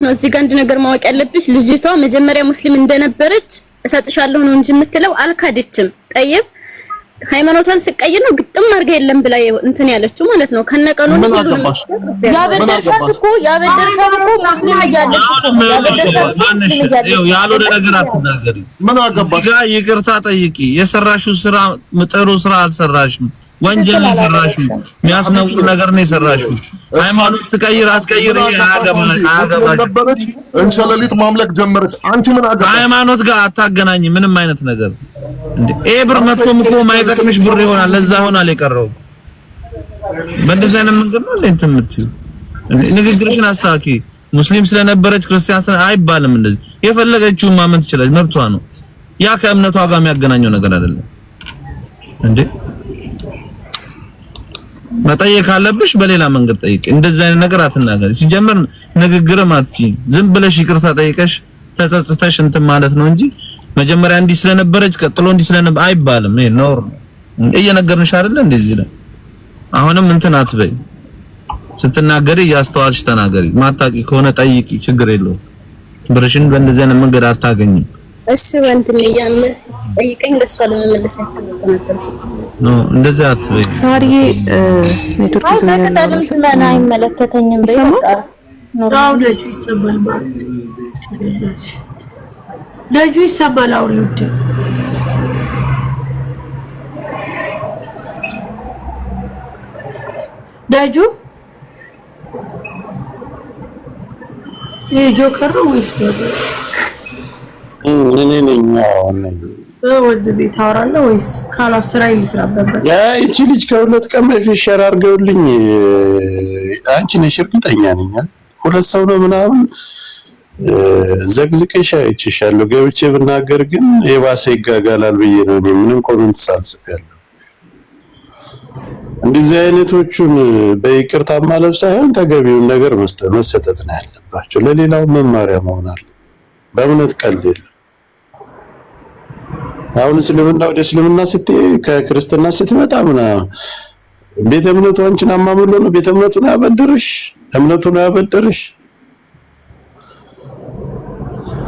ነው እዚህ ጋር አንድ ነገር ማወቅ ያለብሽ ልጅቷ መጀመሪያ ሙስሊም እንደነበረች እሰጥሻለሁ ነው እንጂ የምትለው አልካደችም ጠይብ ሃይማኖቷን ስቀይር ነው ግጥም አድርጋ የለም ብላ እንትን ያለችው ማለት ነው ከነቀኑ ነው ያበደርሻት እኮ ሙስሊም እያለች ያልሆነ ነገር አትናገሪ ምን አገባሽ ይቅርታ ጠይቂ የሰራሽው ስራ ጥሩ ስራ አልሰራሽም ወንጀል ሰራሽው የሚያስነውር ነገር ነው የሰራሽው ሃይማኖት ትቀይር አትቀይር ነበረች እንሸለሊት ማምለክ ጀመረች አንቺ ምን አገባሽ ሃይማኖት ጋር አታገናኝ ምንም አይነት ነገር እንዴ ብር መጥቶም እኮ ማይጠቅምሽ ብር ይሆናል ለዛ ሆናል የቀረው በእንደዚህ አይነት መንገድ ነው እንትን የምትይው ንግግርሽን አስተካኪ ሙስሊም ስለነበረች ክርስቲያን አይባልም እንደዚህ የፈለገችውን ማመን ትችላለች መብቷ ነው ያ ከእምነቷ ጋር የሚያገናኘው ነገር አይደለም እንዴ መጠየቅ ካለብሽ በሌላ መንገድ ጠይቂ እንደዚህ አይነት ነገር አትናገሪ ሲጀመር ንግግርም አትችይ ዝም ብለሽ ይቅርታ ጠይቀሽ ተጸጽተሽ እንትን ማለት ነው እንጂ መጀመሪያ እንዲ ስለነበረች ቀጥሎ እንዲ ስለነበ አይባልም ይሄ ኖር እየነገርንሽ አይደለ እንደዚህ ነው አሁንም እንትን አትበይ ስትናገሪ ያስተዋልሽ ተናገሪ ማታቂ ከሆነ ጠይቂ ችግር የለውም ብርሽን በእንደዚህ አይነት መንገድ አታገኝ እሺ ወንድም ያምር ጠይቀኝ ለሷ ለመመለስ ነበር ኖ እንደዚህ አትበይ ሳሪዬ ኔትወርክ ተከታተልም ስለና አይመለከተኝም በቃ ነው ልጅ ይሰማል ማለት ልጅ ይሰማል አውሪው ደጁ የጆከር ነው ወይስ እኔ ነኝ ወደ ቤት አወራለሁ ወይስ ካላስራ ይልስራበበት ያ እቺ ልጅ ከሁለት ቀን በፊት ሸር አድርገውልኝ አንቺ ነሽ እርግጠኛ ነኝ ሁለት ሰው ነው ምናምን ዘግዝቀሽ አይችሻለሁ ገብቼ ብናገር ግን የባሰ ይጋጋላል ብዬ ነው እኔ ምንም ኮሜንት ሳልጽፍ ያለው እንደዚህ አይነቶቹን በይቅርታ ማለፍ ሳይሆን ተገቢውን ነገር መሰጠት ነው ያለባቸው ለሌላው መማሪያ መሆን አለ በእምነት ቀልድ የለም አሁን እስልምና ወደ እስልምና ስትይ ከክርስትና ስትመጣ ምናምን ቤተ እምነቱ አንቺን አማምሎ ነው ቤተ እምነቱን ያበደርሽ እምነቱን ያበደርሽ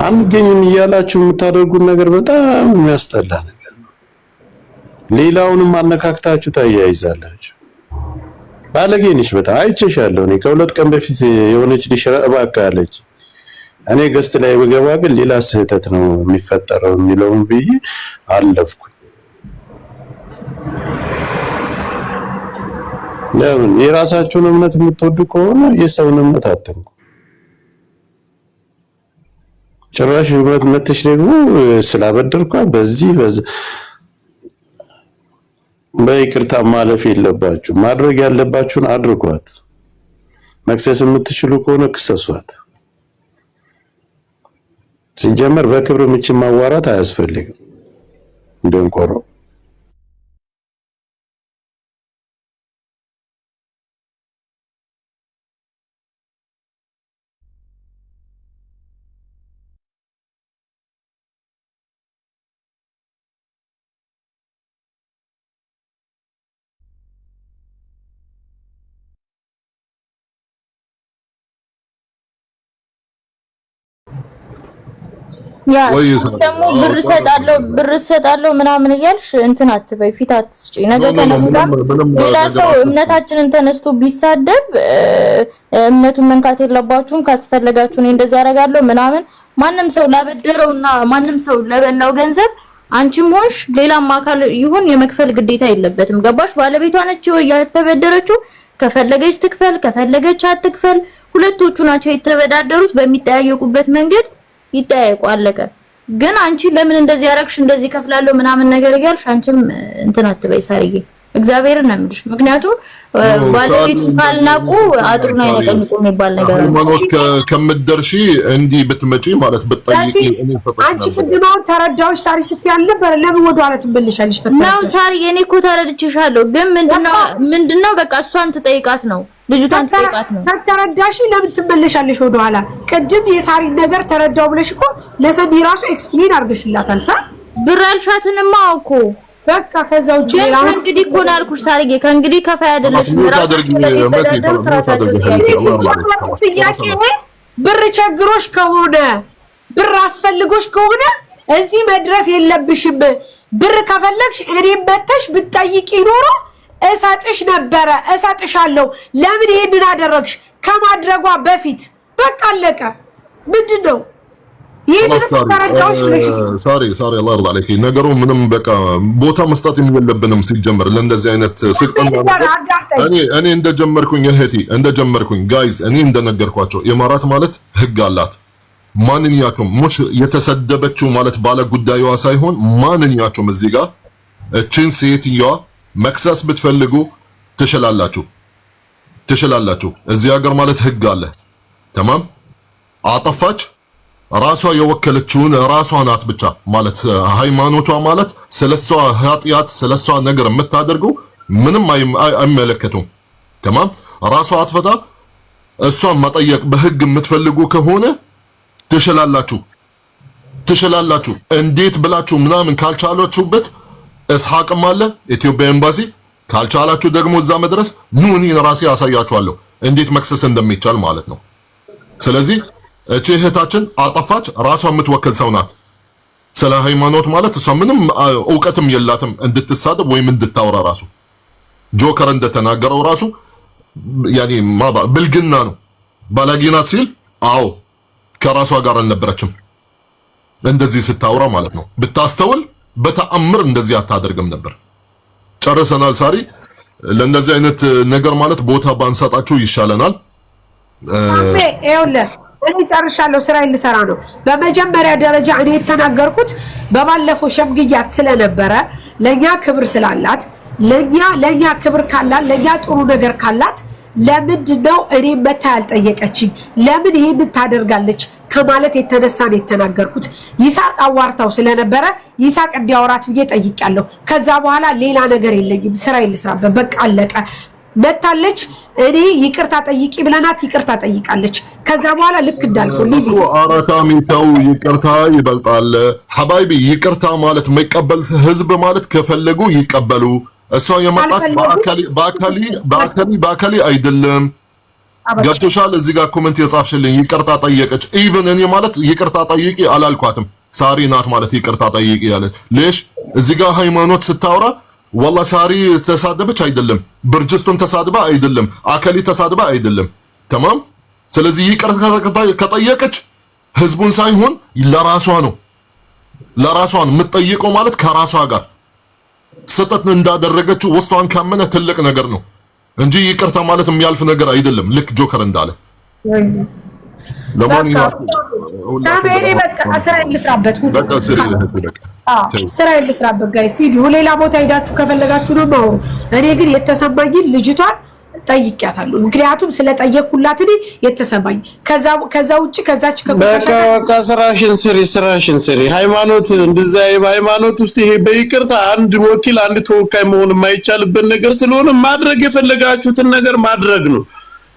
አንገኝም እያላችሁ የምታደርጉት ነገር በጣም የሚያስጠላ ነገር ነው ሌላውንም አነካክታችሁ ታያይዛላችሁ ባለጌ ነሽ በጣም አይቼሻለሁ እኔ ከሁለት ቀን በፊት የሆነች ልጅ እባክህ አለች እኔ ገስት ላይ በገባ ግን ሌላ ስህተት ነው የሚፈጠረው የሚለውን ብዬ አለፍኩ ለምን የራሳችሁን እምነት የምትወዱ ከሆነ የሰውን እምነት አትንኩ ጭራሽ መተሽ ደግሞ ስላበደርኳ በዚህ በይቅርታ ማለፍ የለባችሁ ማድረግ ያለባችሁን አድርጓት መክሰስ የምትችሉ ከሆነ ክሰሷት ሲጀመር በክብር ምንጭ ማዋራት አያስፈልግም እንደንቆሮ ያ ደግሞ ብር ሰጣለው ምናምን እያልሽ እንትን አትበይ ፊት አትስጪ ነገ ከነሙላ ሌላ ሰው እምነታችንን ተነስቶ ቢሳደብ እምነቱን መንካት የለባችሁም ካስፈለጋችሁ እኔ እንደዛ ያረጋለሁ ምናምን ማንንም ሰው ላበደረውና ማንንም ሰው ለበላው ገንዘብ አንቺም ሆንሽ ሌላም አካል ይሁን የመክፈል ግዴታ የለበትም ገባሽ ባለቤቷ ነች ያተበደረችው ከፈለገች ትክፈል ከፈለገች አትክፈል ሁለቶቹ ናቸው የተበዳደሩት በሚጠያየቁበት መንገድ ይጠያየቁ አለቀ ግን አንቺ ለምን እንደዚህ ያረክሽ እንደዚህ ከፍላለሁ ምናምን ነገር ይያልሽ አንቺም እንትን አትበይ ሳሪዬ እግዚአብሔርን ነው የምልሽ ምክንያቱም ባለቤቱ ካልናቁ አጥሩን አይነቀንቁ የሚባል ነገር ነው ሃይማኖት ከምትደርሺ እንዲ ብትመጪ ማለት በጠይቂ እኔ ፈቀስ አንቺ ቅድማው ተረዳውሽ ሳሪ ስትያል ነበር ለምን ወደ ኋላ ትመልሻለሽ ነው ሳሪ እኔ እኮ ተረድቼሻለሁ ግን ምንድነው በቃ እሷን ትጠይቃት ነው ልጅቷን ትጠይቃት ነው ተረዳሽ ለምን ትመለሻለሽ ወደ ኋላ ቅድም የሳሪ ነገር ተረዳው ብለሽ እኮ ለሰሚ ራሱ ኤክስፕሌን አድርገሽላታል ሳ ብር አልሻትንማ እኮ በቃ ከዛው ጀራ እንግዲህ እኮ ነው አልኩሽ ሳሪዬ ከእንግዲህ ከፋ አይደለሽ ብር ቸግሮሽ ከሆነ ብር አስፈልጎሽ ከሆነ እዚህ መድረስ የለብሽም። ብር ከፈለግሽ እኔም መተሽ ብትጠይቂ ኖሮ እሰጥሽ ነበረ፣ እሰጥሻለሁ። ለምን ይሄንን አደረግሽ? ከማድረጓ በፊት በቃ አለቀ። ምንድነው ይሄንን ተራራውሽ ልጅ ሳሪ አላህ ይርዳ አለኪ። ነገሩ ምንም በቃ ቦታ መስጠት የለብንም ሲጀመር ለእንደዚህ አይነት ስልጣን። እኔ እንደጀመርኩኝ እህቴ እንደጀመርኩኝ ጋይዝ እኔ እንደነገርኳቸው ኢማራት ማለት ህግ አላት። ማንኛቸውም ሙሽ የተሰደበችው ማለት ባለ ጉዳዩዋ ሳይሆን ማንኛቸውም እዚህ ጋር እቺን ሴትየዋ መክሰስ ብትፈልጉ ትችላላችሁ። እዚህ ሀገር ማለት ህግ አለ። ተማም አጠፋች ራሷ የወከለችውን ራሷ ናት ብቻ ማለት ሃይማኖቷ ማለት ስለሷ ኃጢያት ስለሷ ነገር የምታደርገው ምንም አይመለከቱም። ተማም ራሷ አጥፈታ እሷን መጠየቅ በህግ የምትፈልጉ ከሆነ ትችላላችሁ። እንዴት ብላችሁ ምናምን ካልቻላችሁበት እስሐቅም አለ ኢትዮጵያ ኤምባሲ። ካልቻላችሁ ደግሞ እዛ መድረስ ኑ እኔ ራሴ ያሳያችኋለሁ እንዴት መክሰስ እንደሚቻል ማለት ነው። ስለዚህ እቺ እህታችን አጠፋች፣ ራሷ የምትወክል ሰው ናት። ስለ ሃይማኖት ማለት እሷ ምንም ዕውቀትም የላትም እንድትሳደብ ወይም እንድታወራ። ራሱ ጆከር እንደተናገረው ራሱ ያኔ ብልግና ነው። ባለጌ ናት ሲል አዎ ከራሷ ጋር አልነበረችም እንደዚህ ስታወራ ማለት ነው። ብታስተውል በተአምር እንደዚህ አታደርግም ነበር። ጨርሰናል። ሳሪ ለእንደዚህ አይነት ነገር ማለት ቦታ ባንሰጣችሁ ይሻለናል። እኔ ጨርሻለሁ። ስራዬን ልሰራ ነው። በመጀመሪያ ደረጃ እኔ የተናገርኩት በባለፈው ሸምግያት ስለነበረ ለኛ ክብር ስላላት ለኛ ክብር ካላት ለኛ ጥሩ ነገር ካላት ለምንድነው እኔ መታ ያልጠየቀችኝ? ለምን ይሄን ታደርጋለች ከማለት የተነሳ ነው የተናገርኩት። ይሳቅ አዋርታው ስለነበረ ይሳቅ እንዲያወራት ብዬ ጠይቄያለሁ። ከዛ በኋላ ሌላ ነገር የለኝም። ስራዬን ልስራበት በቃ አለቀ። መታለች እኔ ይቅርታ ጠይቂ ብለናት ይቅርታ ጠይቃለች። ከዛ በኋላ ልክ እንዳልኩ ሊቪት አራታሚታው ይቅርታ ይበልጣል። ሐባይቢ ይቅርታ ማለት የማይቀበል ህዝብ ማለት ከፈለጉ ይቀበሉ። እሷ የመጣች በአካሊ አይደለም። ገብቶሻል? እዚህ ጋር ኮሜንት የጻፍሽልኝ ይቅርታ ጠየቀች። ኢቭን እኔ ማለት ይቅርታ ጠይቂ አላልኳትም። ሳሪ ናት ማለት ይቅርታ ጠይቂ ያለች። ለሽ እዚህ ጋር ሃይማኖት ስታወራ ወላ ሳሪ ተሳደበች አይደለም፣ ብርጅስቱን ተሳድባ አይደለም፣ አካሊ ተሳድባ አይደለም። ተማም። ስለዚህ ይቅርታ ከጠየቀች ህዝቡን ሳይሆን ለራሷ ነው። ለራሷ ነው የምትጠይቀው ማለት ከራሷ ጋር ስህተት እንዳደረገችው ውስጧን ካመነ ትልቅ ነገር ነው እንጂ ይቅርታ ማለት የሚያልፍ ነገር አይደለም። ልክ ጆከር እንዳለ ለማንኛውም ስራዬን ልስራበት ጋይስ ሂዱ። ሌላ ቦታ ሄዳችሁ ከፈለጋችሁ ነው ማውሩ። እኔ ግን የተሰማኝን ልጅቷን ጠይቂያታለሁ። ምክንያቱም ስለጠየቅኩላት እኔ የተሰማኝ ከዛ ውጪ ከዛች በቃ ስራሽን ስሪ። ሃይማኖት እንደዛ ሃይማኖት ውስጥ ይሄ በይቅርታ አንድ ወኪል አንድ ተወካይ መሆን የማይቻልበት ነገር ስለሆነ ማድረግ የፈለጋችሁትን ነገር ማድረግ ነው።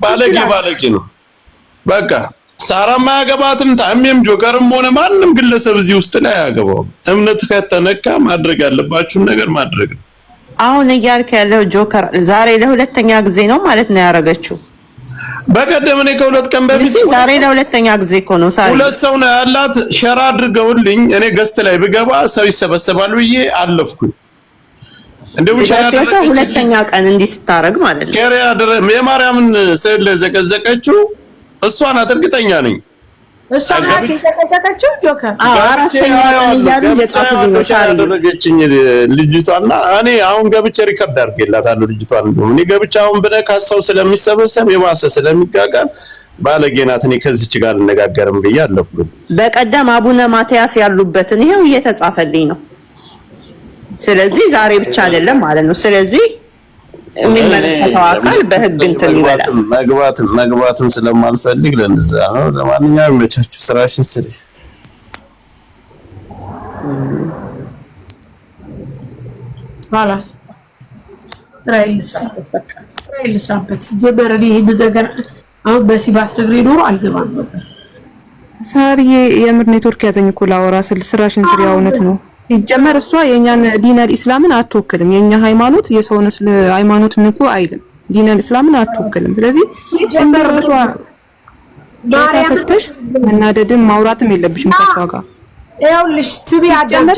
ባለጌ ነው በቃ። ሳራማ ያገባትን ታሜም ጆከርም ሆነ ማንም ግለሰብ እዚህ ውስጥ ላይ ያገባው እምነት ከተነካ ማድረግ ያለባችሁን ነገር ማድረግ ነው። አሁን እያልክ ያለው ጆከር ዛሬ ለሁለተኛ ጊዜ ነው ማለት ነው ያረጋችው። በቀደም እኔ ከሁለት ቀን በፊት ዛሬ ለሁለተኛ ጊዜ እኮ ነው። ሳሪ ሁለት ሰው ነው ያላት ሸራ አድርገውልኝ እኔ ገስት ላይ ብገባ ሰው ይሰበሰባል ብዬ አለፍኩኝ። እንደው ሸራ ሁለተኛ ቀን እንዲህ ስታረግ ማለት ነው ከሪያ የማርያምን ስዕል ዘቀዘቀችው እሷ ናት እርግጠኛ ነኝ። እሷ ናት የዘቀዘቀችው ጆከር። አራተኛ ቀን እያሉ የጻፉልኝ ነው ሳሪ ያደረገችኝ ልጅቷና እኔ አሁን ገብቼ ሪከርድ አድርጌላታለሁ ልጅቷን። እኔ ገብቼ አሁን ብነካሰው ስለሚሰበሰብ የባሰ ስለሚጋጋል ባለጌ ናት። እኔ ከዚች ጋር ልነጋገርም ብዬ አለፍኩኝ። በቀደም አቡነ ማቲያስ ያሉበትን ይሄው እየተጻፈልኝ ነው። ስለዚህ ዛሬ ብቻ አይደለም ማለት ነው። ስለዚህ የሚመለከተው አካል በህግ እንትን ይበላል። መግባትም ስለማልፈልግ ለነዛ ነው። ለማንኛውም መቻችሁ ስራሽን ስሪ። ባላስ እስራኤል ስራበት ጀመረ። ይሄን ነገር አሁን በሲባት ነግሬ ኖሮ አልገባም ነበር። ሳርዬ የምር ኔትወርክ ያዘኝ እኮ ላወራ ስል ስራሽን ስሪ። እውነት ነው ሲጀመር እሷ የኛን ዲነል ኢስላምን አትወክልም። የኛ ሃይማኖት የሰውን ሃይማኖት ንኩ አይልም። ዲነል ኢስላምን አትወክልም። ስለዚህ እንደራሷ ሰተሽ መናደድም ማውራትም የለብሽም ከሷ ጋር። ይኸውልሽ ትቢ አዳምጪ።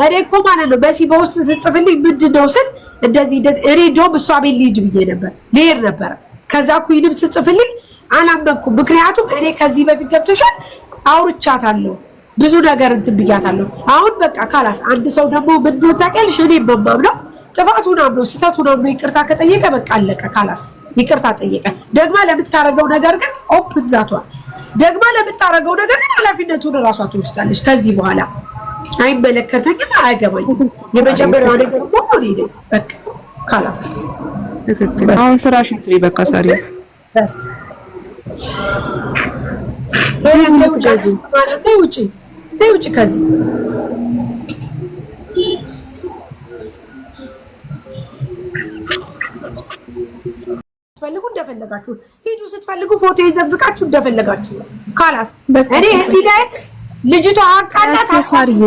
እኔ እኮ ማለት ነው በዚህ በውስጥ ስጽፍልኝ ምንድን ነው ስል እንደዚህ እኔ እንደውም እሷ ቤት ልሂድ ብዬ ነበር ልሄድ ነበረ። ከዛ ኩይንም ስጽፍልኝ አላመንኩም። ምክንያቱም እኔ ከዚህ በፊት ገብቶሻል አውርቻታለሁ፣ ብዙ ነገር እንትን ብያታለሁ። አሁን በቃ ካላስ አንድ ሰው ደግሞ ምንድን ነው ታውቂያለሽ፣ እኔ የማምነው ጥፋቱን አምኖ ስህተቱን አምኖ ይቅርታ ከጠየቀ በቃ አለቀ። ካላስ ይቅርታ ጠየቀ። ደግማ ለምታረገው ነገር ግን ኦፕን ዛቷል። ደግማ ለምታረገው ነገር ግን ኃላፊነቱን እራሷ ትወስዳለች። ከዚህ በኋላ አይመለከተኝም፣ አያገባኝም። የመጀመሪያው ነገር ሁሉ ነው በቃ ካላስ። አሁን ስራሽን ትሪ በቃ ሳሪ በስ ውጪ ከዚህ ስትፈልጉ እንደፈለጋችሁ ሂዱ፣ ስትፈልጉ ፎቶ ይዘግዝቃችሁ እንደፈለጋችሁ ካላስ። እኔ ሄዲላይ ልጅቷ አቃላት አሳሪዬ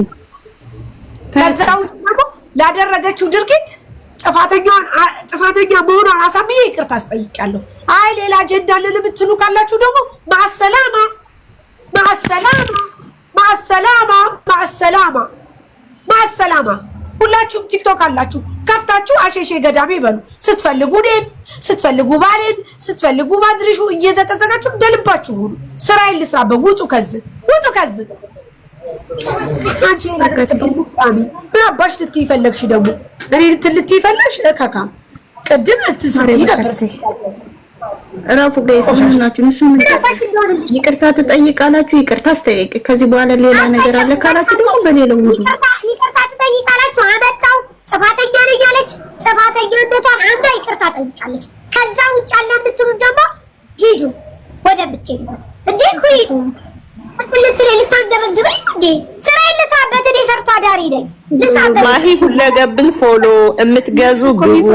ከዛው ደግሞ ላደረገችው ድርጊት ጥፋተኛ መሆኗን አሳምዬ ይቅርታ አስጠይቃለሁ። አይ ሌላ አጀንዳ አለን የምትሉ ካላችሁ ደግሞ ማሰላማ ሁላችሁም ቲክቶክ አላችሁ ከፍታችሁ አሸሼ ገዳሜ በሉ። ስትፈልጉ እኔን፣ ስትፈልጉ ባሌን፣ ስትፈልጉ ማድሪሹ እየዘቀዘቃችሁ እንደልባችሁ ሁሉ ስራዬን ልስራበት። ውጡ ከዚህ አንቺ ምን አባሽ ልትይ ፈለግሽ? ደግሞ እኔ ልትይ ፈለግሽ? እከካ ቅድም እትስትይ ነበር። ራፉ ጋይስ ምን ናችሁ? እሱ ምን ይቅርታ ትጠይቃላችሁ? ይቅርታ አስጠይቅ። ከዚህ በኋላ ሌላ ነገር አለ ካላችሁ ደግሞ በሌላው ይቅርታ ትጠይቃላችሁ። አመጣው ጥፋተኛ ነኝ አለች። ጥፋተኛነቷን አንዷ ይቅርታ ጠይቃለች። ከዛ ውጭ አለ የምትሉ ደግሞ ሂዱ ወደ ምትሄዱ እንዴ ኩይዱ ልትል ልታንገበግበኝ እንዴ? ስራ ልሳበት። እኔ ሰርቶ አዳሪ ነኝ። ልሳበት ማሂ ሁለገብን ፎሎ የምትገዙ ግቡ።